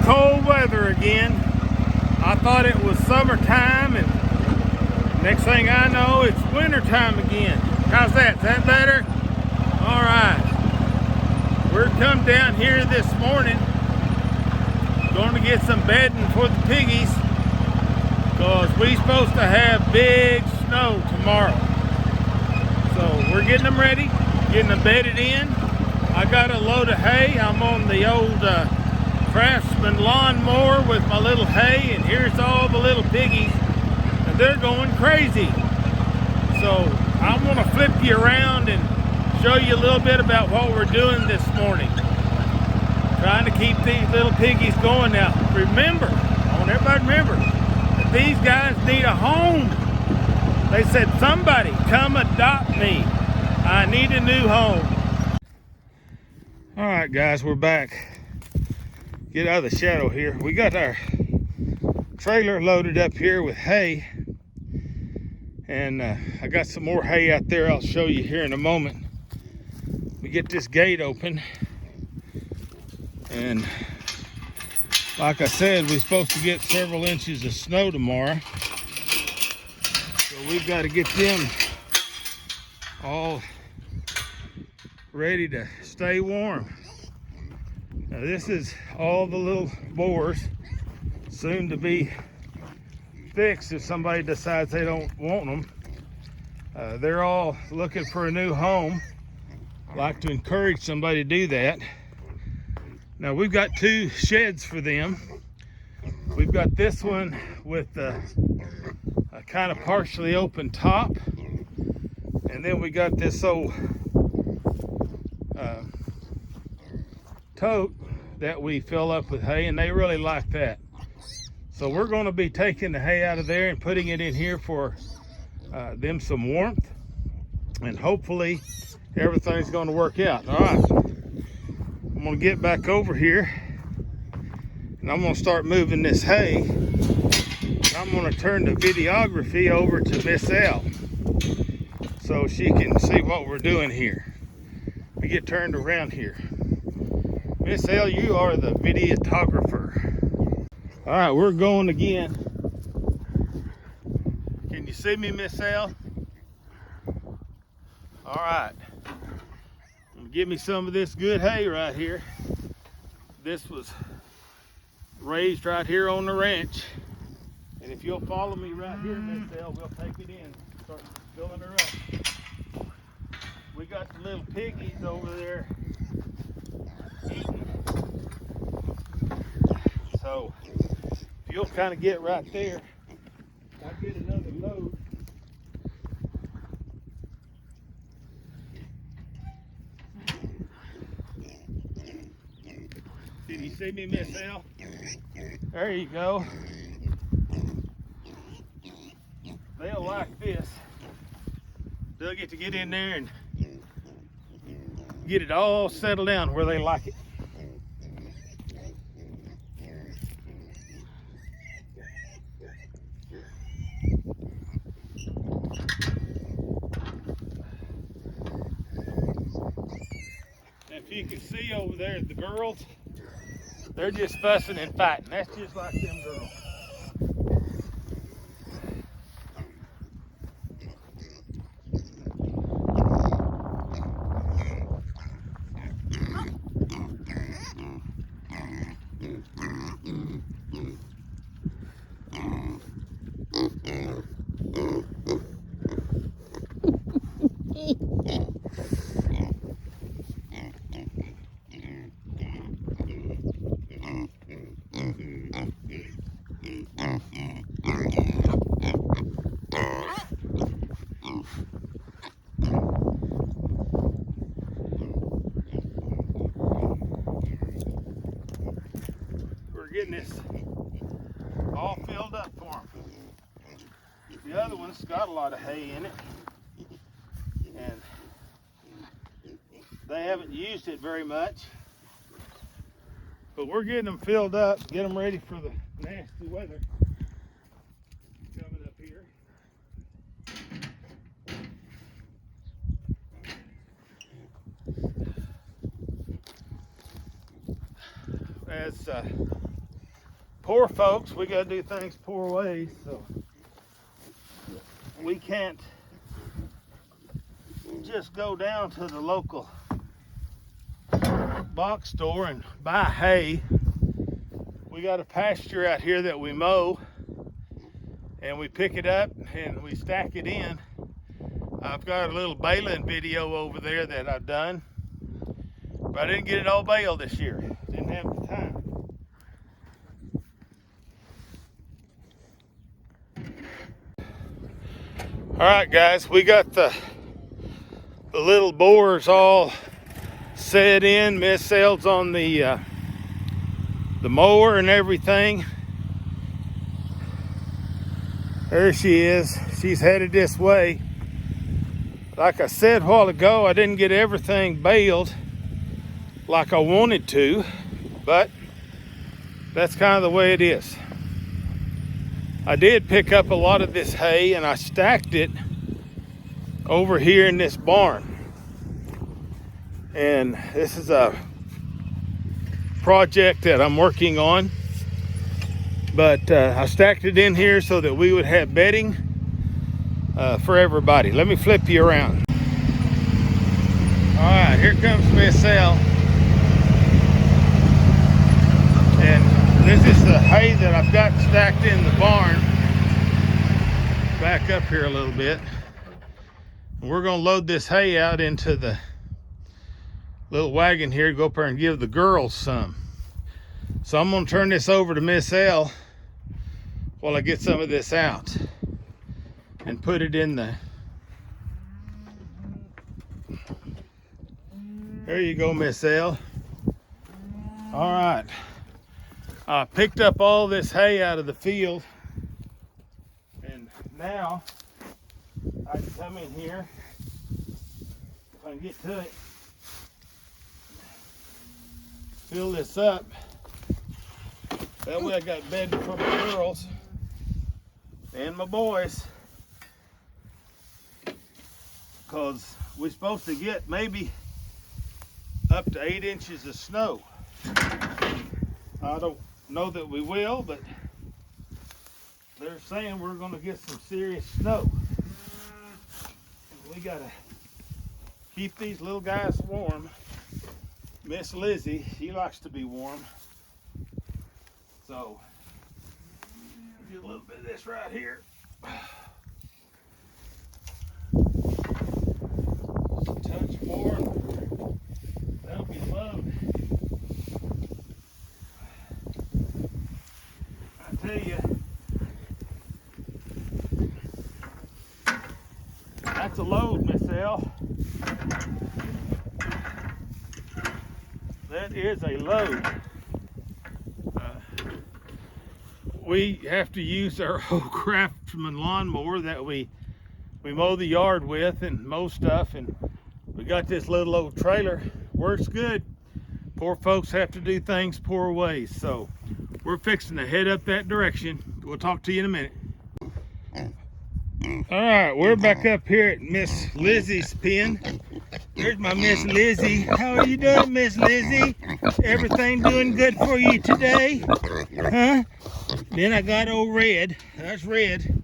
cold weather again. I thought it was summertime, and next thing I know, it's wintertime again. How's that? Is that better? All right. We're come down here this morning, going to get some bedding for the piggies, because we're supposed to have big snow tomorrow. So we're getting them ready, getting them bedded in. I got a load of hay. I'm on the old Craftsman lawnmower with my little hay, and here's all the little piggies, and they're going crazy. So I'm going to flip you around and show you a little bit about what we're doing this morning. Trying to keep these little piggies going now. Remember, I want everybody to remember that these guys need a home. They said, somebody come adopt me. I need a new home. All right, guys, we're back. Get out of the shadow here. We got our trailer loaded up here with hay. And I got some more hay out there I'll show you here in a moment. We get this gate open. And like I said, we're supposed to get several inches of snow tomorrow. So we've got to get them all ready to stay warm. Now this is all the little boars, soon to be fixed if somebody decides they don't want them. They're all looking for a new home. Like to encourage somebody to do that. Now we've got two sheds for them. We've got this one with a kind of partially open top, and then we got this old tote that we fill up with hay, and they really like that. So we're going to be taking the hay out of there and putting it in here for them some warmth, and hopefully everything's going to work out. All right, I'm going to get back over here, and I'm going to start moving this hay. I'm going to turn the videography over to Miss L so she can see what we're doing here. We get turned around here. Miss L, you are the videographer. All right, we're going again. Can you see me, Miss L? All right. Give me some of this good hay right here. This was raised right here on the ranch. And if you'll follow me right here, Miss L, we'll take it in, start filling her up. We got the little piggies over there eating. So if you'll kind of get right there, I'll get another load. Did you see me, Miss L? There you go. They'll like this. They'll get to get in there and get it all settled down where they like it. If you can see over there, the girls, they're just fussing and fighting. That's just like them girls. Getting this all filled up for them. The other one's got a lot of hay in it, and they haven't used it very much, but we're getting them filled up, get them ready for the nasty weather coming up here. As poor folks, we got to do things poor ways, so we can't just go down to the local box store and buy hay. We got a pasture out here that we mow, and we pick it up and we stack it in. I've got a little baling video over there that I've done, but I didn't get it all baled this year. Didn't have the time. All right, guys, we got the little bores all set in. Miss L's on the mower and everything. There she is. She's headed this way. Like I said a while ago, I didn't get everything baled like I wanted to, but that's kind of the way it is. I did pick up a lot of this hay and I stacked it over here in this barn. And this is a project that I'm working on, but I stacked it in here so that we would have bedding for everybody. Let me flip you around. All right, here comes Miss L. And this is the hay that I've got stacked in the barn. Back up here a little bit. We're gonna load this hay out into the little wagon here to go up there and give the girls some. So I'm gonna turn this over to Miss L while I get some of this out and put it in the... There you go, Miss L. All right. I picked up all this hay out of the field, and now I can come in here, if I can get to it, fill this up. That way I got bedding for my girls and my boys, because we're supposed to get maybe up to 8 inches of snow. I don't know that we will, but they're saying we're going to get some serious snow. We got to keep these little guys warm. Miss Lizzie, she likes to be warm. So, get a little bit of this right here. Touch more. That'll be loaded. I tell you, that's a load, Miss L. That is a load. We have to use our old Craftsman lawnmower that we mow the yard with and mow stuff, and we got this little old trailer. Works good. Poor folks have to do things poor ways, so we're fixing to head up that direction. We'll talk to you in a minute. All right, we're back up here at Miss Lizzie's pen. There's my Miss Lizzie. How are you doing, Miss Lizzie? Everything doing good for you today? Huh? Then I got old Red. That's Red.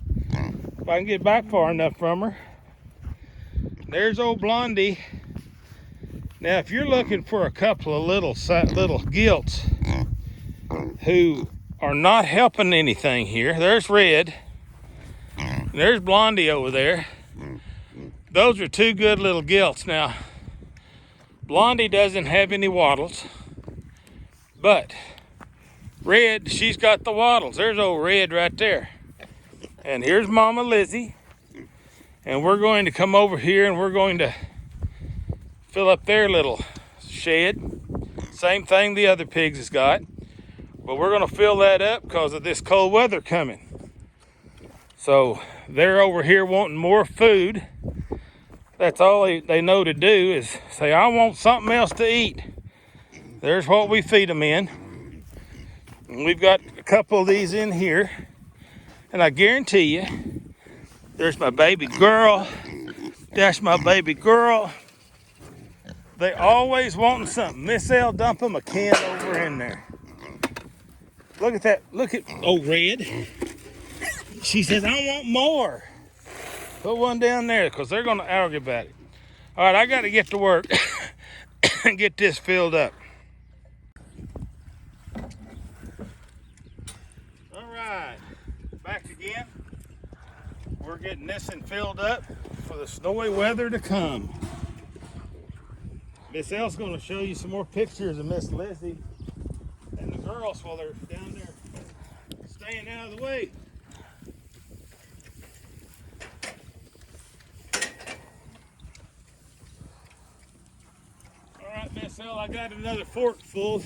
If I can get back far enough from her. There's old Blondie. Now, if you're looking for a couple of little gilts who are not helping anything here, there's Red. There's Blondie over there. Those are two good little gilts. Now, Blondie doesn't have any wattles, but Red, she's got the wattles. There's old Red right there. And here's Mama Lizzie. And we're going to come over here and we're going to fill up their little shed. Same thing the other pigs has got. But we're going to fill that up because of this cold weather coming. So they're over here wanting more food. That's all they know to do is say, I want something else to eat. There's what we feed them in. And we've got a couple of these in here. And I guarantee you, there's my baby girl. That's my baby girl. They always wanting something. Miss L, dump them a can over in there. Look at that. Look at old Red. She says, I want more. Put one down there because they're going to argue about it. All right, I got to get to work and get this filled up. All right, back again. We're getting this one filled up for the snowy weather to come. Miss Elle's going to show you some more pictures of Miss Lizzie and the girls while they're down there staying out of the way. All right, Miss Elle, I got another fork full.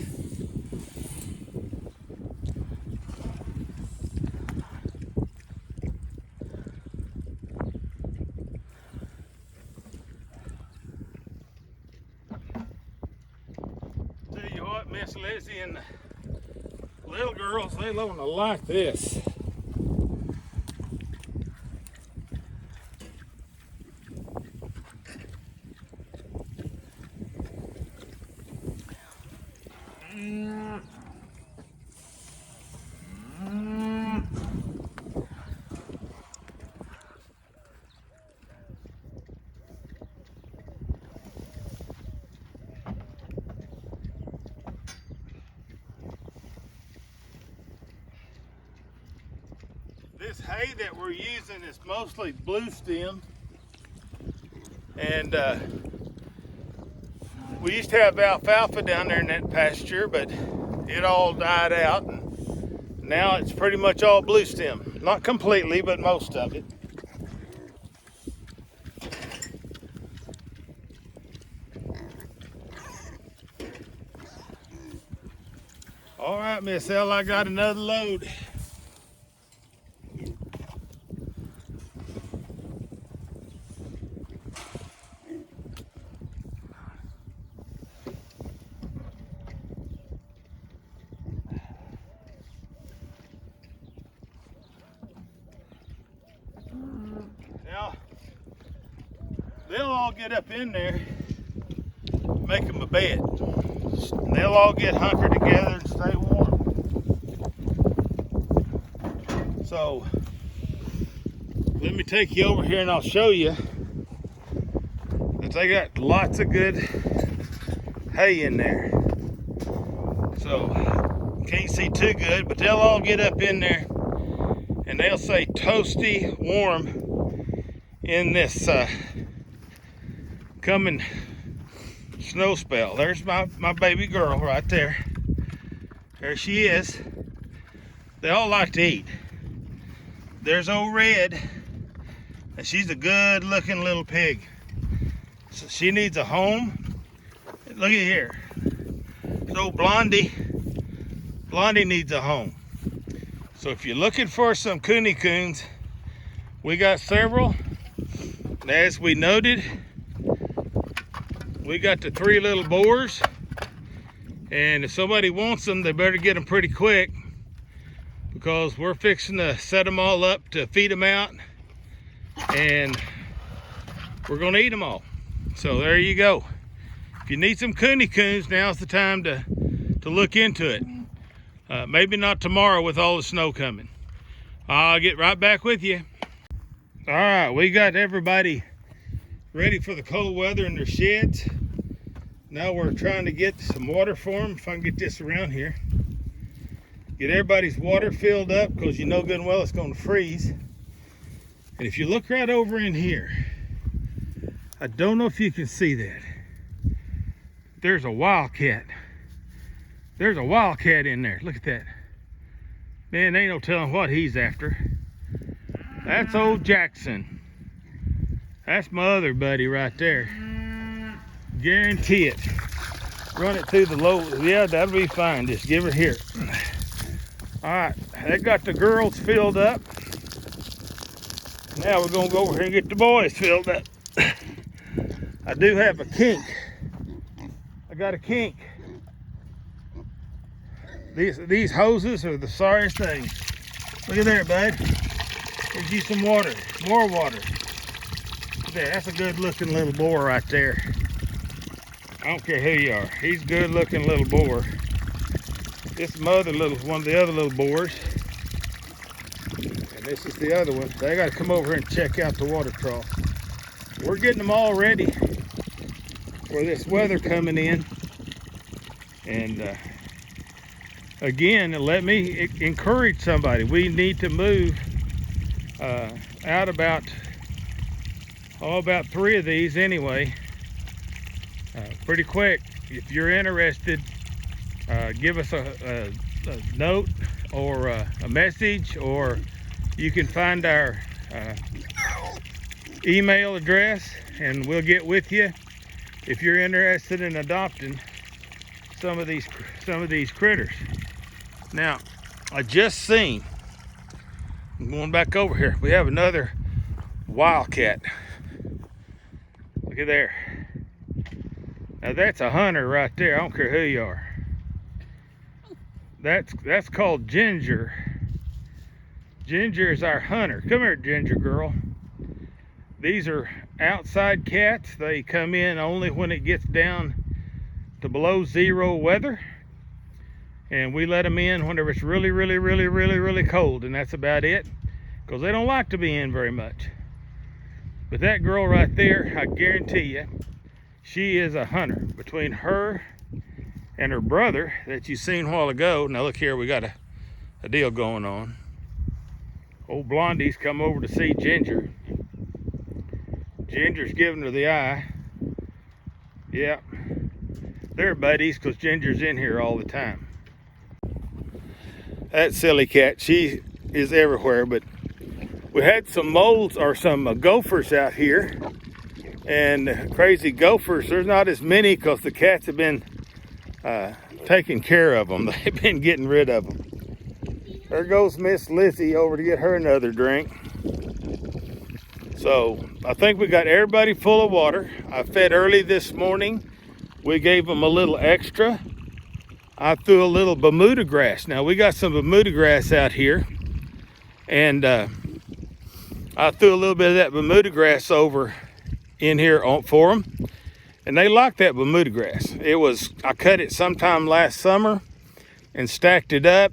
Tell you what, Miss Lizzie and the little girls, they gonna like this. This hay that we're using is mostly blue stem, and we used to have alfalfa down there in that pasture, but it all died out, and now it's pretty much all blue stem. Not completely, but most of it. All right, Miss Elle, I got another load. Now, they'll all get up in there, make them a bed. They'll all get hunkered together and stay warm. So, let me take you over here and I'll show you that they got lots of good hay in there. So, can't see too good, but they'll all get up in there and they'll stay toasty warm in this coming snow spell. There's my baby girl right there. There she is. They all like to eat. There's old Red, and she's a good looking little pig. So she needs a home. Look at here. There's old Blondie. Blondie needs a home. So if you're looking for some cooney coons, we got several. And as we noted, we got the 3 little boars. And if somebody wants them, they better get them pretty quick, because we're fixing to set them all up to feed them out. And we're gonna eat them all. So there you go. If you need some cooney coons, now's the time to look into it. Maybe not tomorrow with all the snow coming. I'll get right back with you. All right, we got everybody ready for the cold weather in their sheds. Now we're trying to get some water for them. If I can get this around here. Get everybody's water filled up, because you know good and well it's going to freeze. And if you look right over in here, I don't know if you can see that. There's a wildcat. There's a wildcat in there. Look at that. Man, ain't no telling what he's after. That's old Jackson. That's my other buddy right there. Guarantee it. Run it through the low. Yeah, that'll be fine. Just give her here. All right, they got the girls filled up. Now we're gonna go over here and get the boys filled up. I do have a kink. I got a kink. These hoses are the sorriest thing. Look at there, bud. Here's you some water, more water. There, that's a good looking little boar right there. I don't care who you are. He's a good looking little boar. This mother little, one of the other little boars. And this is the other one. They got to come over here and check out the water trough. We're getting them all ready for this weather coming in. And again, let me encourage somebody. We need to move out about 3 of these anyway, pretty quick. If you're interested, give us a note or a message, or you can find our email address and we'll get with you if you're interested in adopting some of these critters. Now, I just seen, I'm going back over here, we have another wildcat. Look at there. Now that's a hunter right there. I don't care who you are. That's called Ginger. Ginger is our hunter. Come here, Ginger girl. These are outside cats. They come in only when it gets down to below 0 weather. And we let them in whenever it's really cold, and that's about it. Because they don't like to be in very much. But that girl right there, I guarantee you, she is a hunter. Between her and her brother that you seen a while ago. Now look here, we got a deal going on. Old Blondie's come over to see Ginger. Ginger's giving her the eye. Yeah, they're buddies because Ginger's in here all the time. That silly cat, she is everywhere, but we had some moles or some gophers out here. And crazy gophers, there's not as many because the cats have been taking care of them. They've been getting rid of them. There goes Miss Lizzie over to get her another drink. So I think we got everybody full of water. I fed early this morning. We gave them a little extra. I threw a little Bermuda grass. Now we got some Bermuda grass out here. And I threw a little bit of that Bermuda grass over in here for them. And they like that Bermuda grass. I cut it sometime last summer and stacked it up.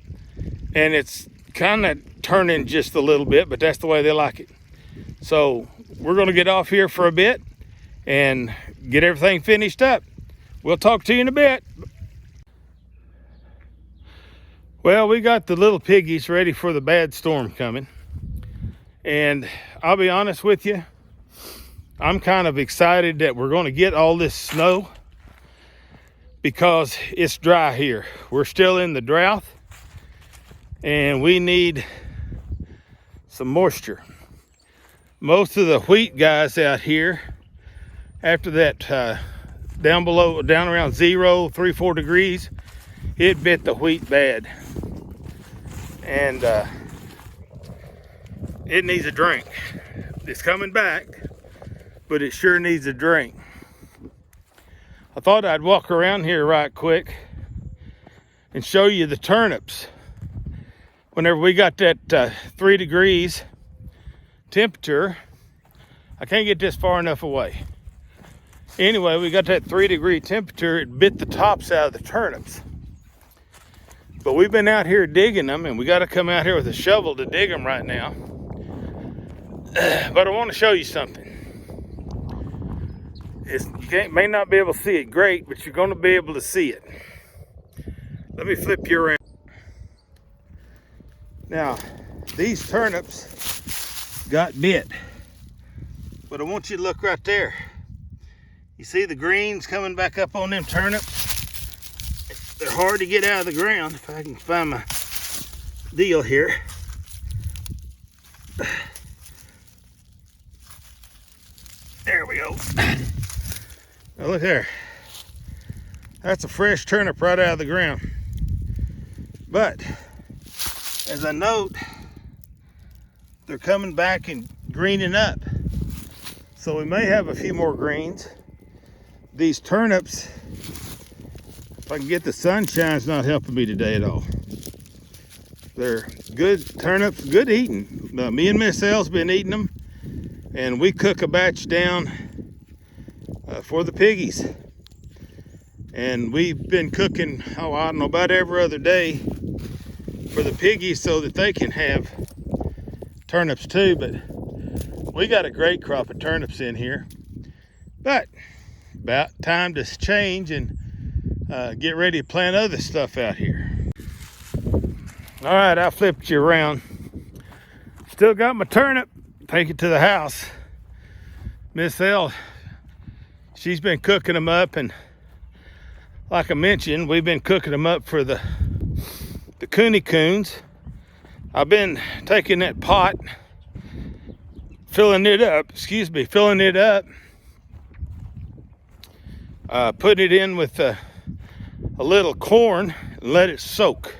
And it's kind of turning just a little bit, but that's the way they like it. So we're going to get off here for a bit and get everything finished up. We'll talk to you in a bit. Well, we got the little piggies ready for the bad storm coming. And I'll be honest with you, I'm kind of excited that we're going to get all this snow because it's dry here. We're still in the drought and we need some moisture. Most of the wheat guys out here, after that down around 0, 3, 4 degrees, it bit the wheat bad. And it needs a drink. It's coming back, but it sure needs a drink. I thought I'd walk around here right quick and show you the turnips. Whenever we got that 3 degrees temperature, I can't get this far enough away. Anyway, we got that 3 degree temperature, it bit the tops out of the turnips. But we've been out here digging them, and we got to come out here with a shovel to dig them right now. But I want to show you something. You may not be able to see it great, but you're going to be able to see it. Let me flip you around. Now, these turnips got bit. But I want you to look right there. You see the greens coming back up on them turnips? They're hard to get out of the ground. If I can find my deal here. There we go. Now look there. That's a fresh turnip right out of the ground. But as I note, they're coming back and greening up. So we may have a few more greens. These turnips, if I can get the sunshine's not helping me today at all. They're good turnips, good eating. Me and Miss Elle's been eating them, and we cook a batch down for the piggies. And we've been cooking, oh, I don't know, about every other day for the piggies so that they can have turnips too. But we got a great crop of turnips in here. But about time to change and get ready to plant other stuff out here. All right, I flipped you around. Still got my turnip. Take it to the house. Miss L, she's been cooking them up, and like I mentioned, we've been cooking them up for the coony coons. I've been taking that pot, filling it up, put it in with a little corn and let it soak.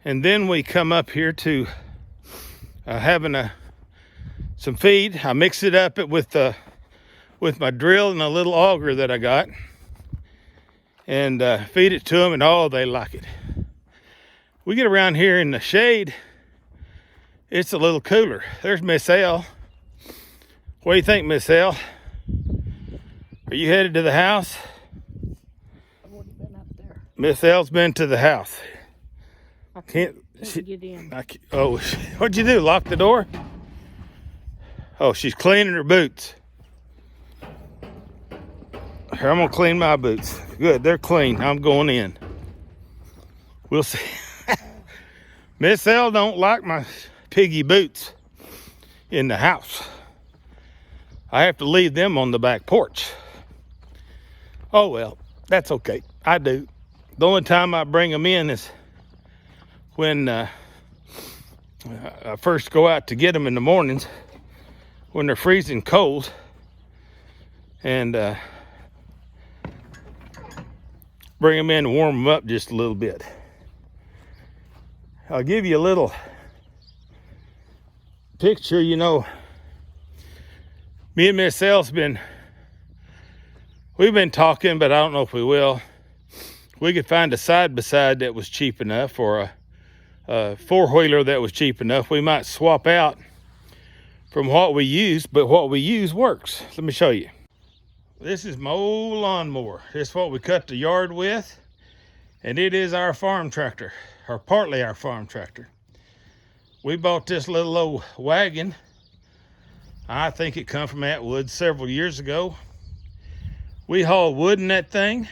And then we come up here to having some feed. I mix it up with my drill and a little auger that I got, and feed it to them, and oh, they like it. We get around here in the shade, it's a little cooler. There's Miss L. What do you think, Miss L? Are you headed to the house? I've already been up there. Miss L's been to the house. I can't get in. Oh, what'd you do? Lock the door? Oh, she's cleaning her boots. Here, I'm gonna clean my boots. Good, they're clean. I'm going in. We'll see. Miss L don't like my piggy boots in the house. I have to leave them on the back porch. Oh well, that's okay. I do. The only time I bring them in is when I first go out to get them in the mornings when they're freezing cold, and bring them in and warm them up just a little bit. I'll give you a little picture. You know, me and Miss L's we've been talking, but I don't know if we will. We could find a side-by-side that was cheap enough, or a four-wheeler that was cheap enough. We might swap out from what we use, but what we use works. Let me show you. This is my old lawnmower. This is what we cut the yard with, and it is our farm tractor, or partly our farm tractor. We bought this little old wagon. I think it come from Atwood several years ago. We haul wood in that thing.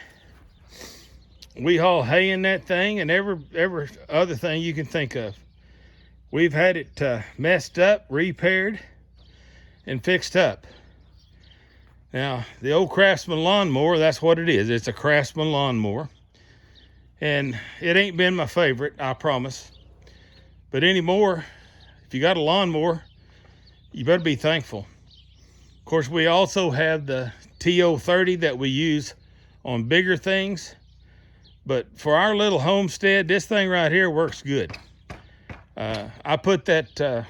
We haul hay in that thing, and every other thing you can think of. We've had it messed up, repaired, and fixed up. Now, the old Craftsman lawnmower, that's what it is. It's a Craftsman lawnmower. And it ain't been my favorite, I promise. But anymore, if you got a lawnmower, you better be thankful. Of course, we also have the TO30 that we use on bigger things. But for our little homestead, this thing right here works good. I put that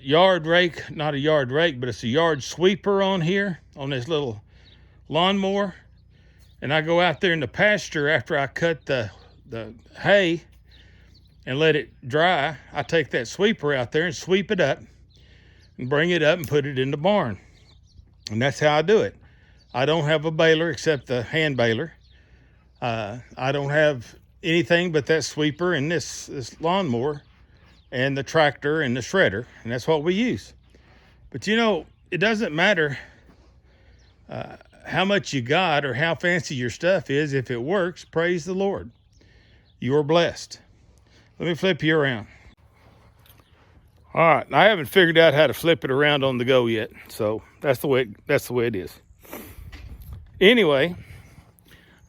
yard rake, not a yard rake, but it's a yard sweeper on here, on this little lawnmower. And I go out there in the pasture after I cut the hay and let it dry. I take that sweeper out there and sweep it up and bring it up and put it in the barn. And that's how I do it. I don't have a baler except the hand baler. I don't have anything but that sweeper and this lawnmower and the tractor and the shredder, and that's what we use. But you know, it doesn't matter how much you got or how fancy your stuff is. If it works, praise the Lord. You are blessed. Let me flip you around. All right, I haven't figured out how to flip it around on the go yet, so that's the way it is. Anyway,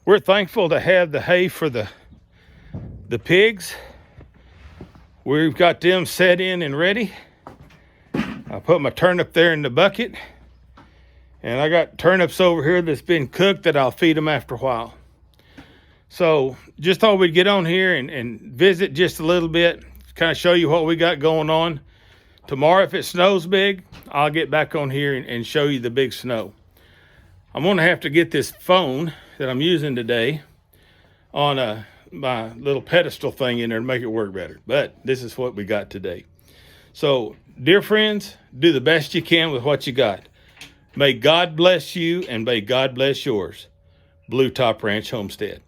we're thankful to have the hay for the pigs. We've got them set in and ready. I put my turnip there in the bucket, and I got turnips over here that's been cooked that I'll feed them after a while. So just thought we'd get on here and visit just a little bit, kind of show you what we got going on. Tomorrow, if it snows big, I'll get back on here and show you the big snow. I'm gonna have to get this phone that I'm using today on my little pedestal thing in there to make it work better. But this is what we got today. So, dear friends, do the best you can with what you got. May God bless you and may God bless yours. Blue Top Ranch Homestead.